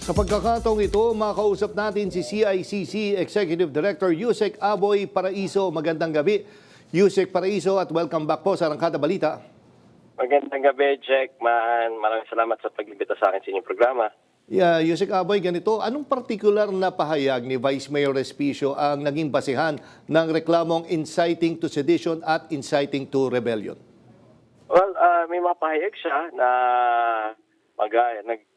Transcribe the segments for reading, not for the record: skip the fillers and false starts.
Sa pagkakataong ito, makausap natin si CICC Executive Director Yusek Aboy Paraiso. Magandang gabi, Yusek Paraiso, at welcome back po sa Arangkada Balita. Magandang gabi, Jack. Maraming salamat sa pag-imbita sa akin sa inyong programa. Yusek Aboy, ganito, anong partikular na pahayag ni Vice Mayor Respicio ang naging basihan ng reklamong inciting to sedition at inciting to rebellion? Well, may mga pahayag siya na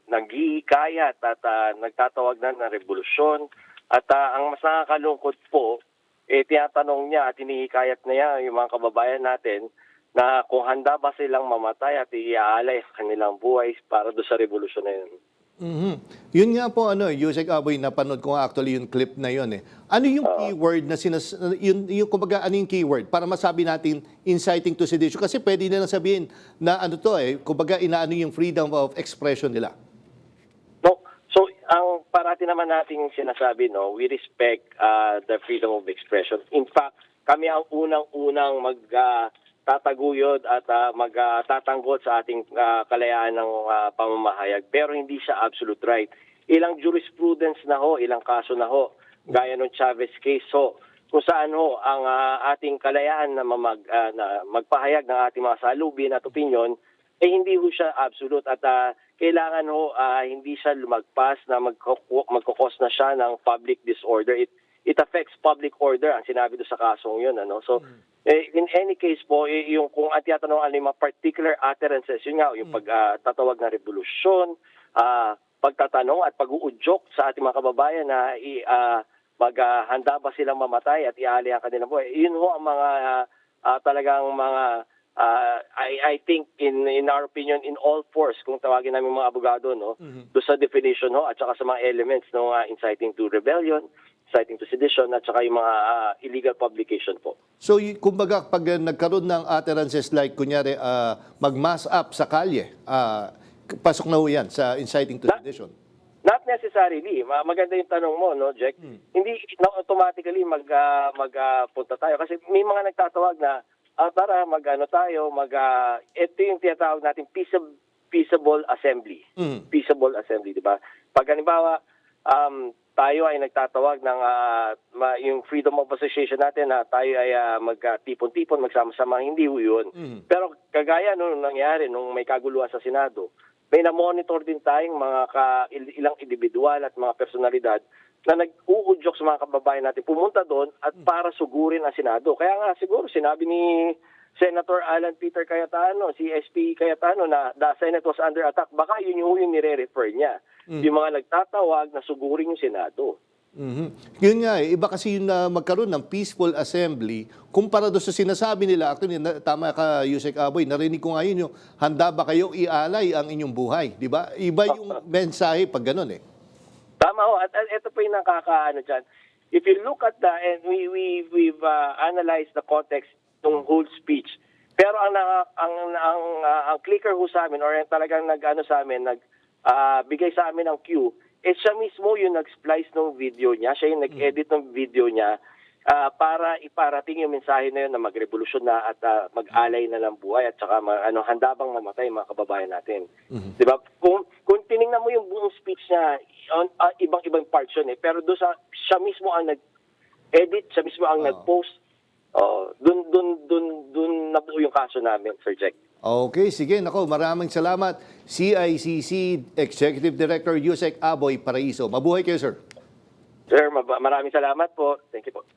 nag-iikayat at nagtatawag na ng revolusyon. At ang mas nakakalungkot po, tinatanong niya at hinihikayat niya yung mga kababayan natin na kung handa ba silang mamatay at iaalay ang kanilang buhay para doon sa revolusyon na yun. Yun nga po, Yusek Aboy, napanood ko nga actually yung clip na yun. Ano yung keyword na kumbaga, ano yung keyword para masabi natin inciting to sedition? Kasi pwede na sabihin na kumbaga inaano yung freedom of expression nila. No, so ang parati naman nating sinasabi, we respect the freedom of expression. In fact, kami ang unang-unang tataguyod at magtatanggol sa ating kalayaan ng pamamahayag. Pero hindi siya absolute right. Ilang jurisprudence na ilang kaso na gaya ng Chavez case kung saan ang ating kalayaan na magpahayag ng ating mga salubin at opinion, hindi siya absolute at kailangan hindi siya lumagpas na magkukos na siya ng public disorder. It affects public order ang sinabi doon sa kasong yun. So, in any case po, yung kung tinatanong yung mga particular utterances, yun nga, yung pagtatawag na revolusyon, pagtatanong at pag-uudyok sa ating mga kababayan na maghanda ba silang mamatay at iali ang kanilang buhay. Yun ang mga talagang mga I think in our opinion in all fours kung tawagin namin mga abogado do sa definition at saka sa mga elements ng inciting to rebellion, inciting to sedition at saka yung mga illegal publication po. So, kumbaga, pag nagkaroon ng utterances like, kunyari, mag-mass up sa kalye, pasok na yan sa inciting to sedition? Not necessarily. Maganda yung tanong mo, Jack? Hindi automatically magpunta tayo. Kasi may mga nagtatawag na, tara, ito yung tinatawag natin peaceable assembly. Peaceable assembly, di ba? Pag halimbawa, tayo ay nagtatawag ng yung freedom of association natin na tayo ay magtipon-tipon, magsama-sama, hindi yun. Pero kagaya nung nangyari nung may kaguluhan sa Senado, may na-monitor din tayong ilang individual at mga personalidad na nag-uudyok sa mga kababayan natin pumunta doon at para sugurin ang Senado. Kaya nga siguro sinabi ni Senator Alan Peter Cayetano, si SP Cayetano na the Senate was under attack. Baka yun yung nire-refer niya. Yung mga nagtatawag na sugurin yung Senado. Yun nga, iba kasi yung magkaroon ng peaceful assembly kumpara doon sa sinasabi nila. Actually, tama ka, Yusek Aboy, narinig ko nga yun yung handa ba kayo ialay ang inyong buhay? Di ba? Iba yung mensahe pag ganun Tama At ito po yung nakakaano dyan. If you look at and we've analyzed the context ng whole speech. Pero ang clicker sa amin or talagang bigay sa amin ng cue, siya mismo yung nag-splice ng video niya, siya yung nag-edit ng video niya para iparating yung mensahe na yun na magrevolusyon na at mag-alay na ng buhay at saka handa bang mamatay mga kababayan natin. Diba? Kung tinignan mo yung buong speech niya, ibang parts yun pero doon siya mismo ang nag-edit, siya mismo ang nag-post. Dun nabuo yung kaso namin, Sir Jack. Okay, sige. Maraming salamat. CICC Executive Director Yusek Aboy Paraiso. Mabuhay kayo, sir. Sir, maraming salamat po. Thank you po.